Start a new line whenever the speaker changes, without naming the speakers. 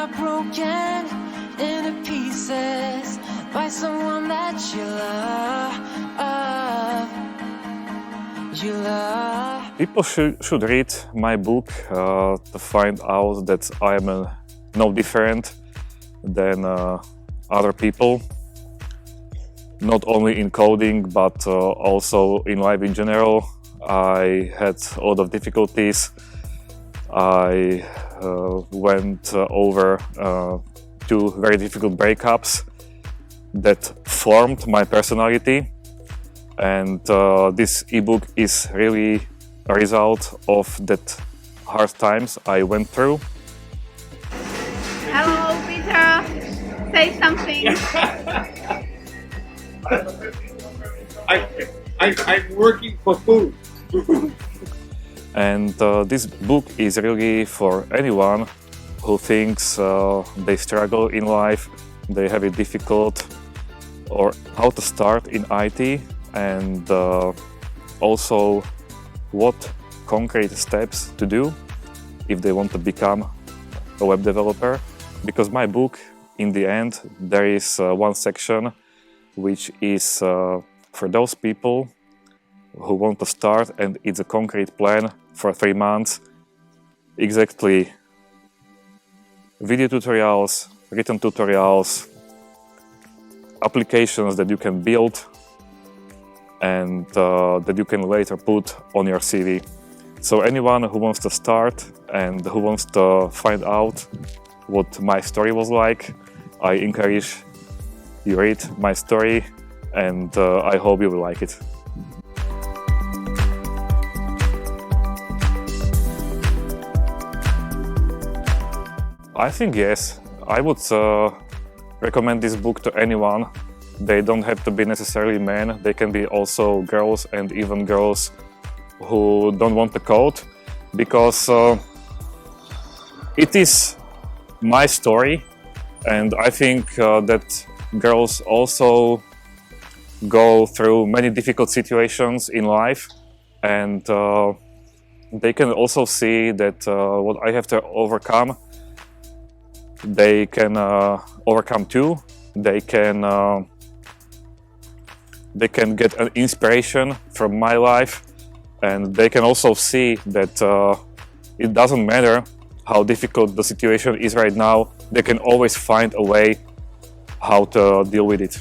got broken into pieces by someone that you love.
People should read my book to find out that I am no different than other people. Not only in coding, but also in life in general. I had a lot of difficulties. I went over 2 very difficult breakups that formed my personality. And this ebook is really a result of that hard times I went through.
Hello, Peter. Say something.
I'm working for food.
And this book is really for anyone who thinks they struggle in life, they have it difficult, or how to start in IT, and also what concrete steps to do if they want to become a web developer. Because my book, in the end, there is one section which is for those people who want to start, and it's a concrete plan for 3 months. Exactly video tutorials, written tutorials, applications that you can build and that you can later put on your CV. So anyone who wants to start and who wants to find out what my story was like, I encourage you read my story, and I hope you will like it. I think yes. I would recommend this book to anyone. They don't have to be necessarily men. They can be also girls, and even girls who don't want to code, because it is my story, and I think that girls also go through many difficult situations in life, and they can also see that what I have to overcome, they can overcome too. They can get an inspiration from my life, and they can also see that it doesn't matter how difficult the situation is right now, they can always find a way how to deal with it.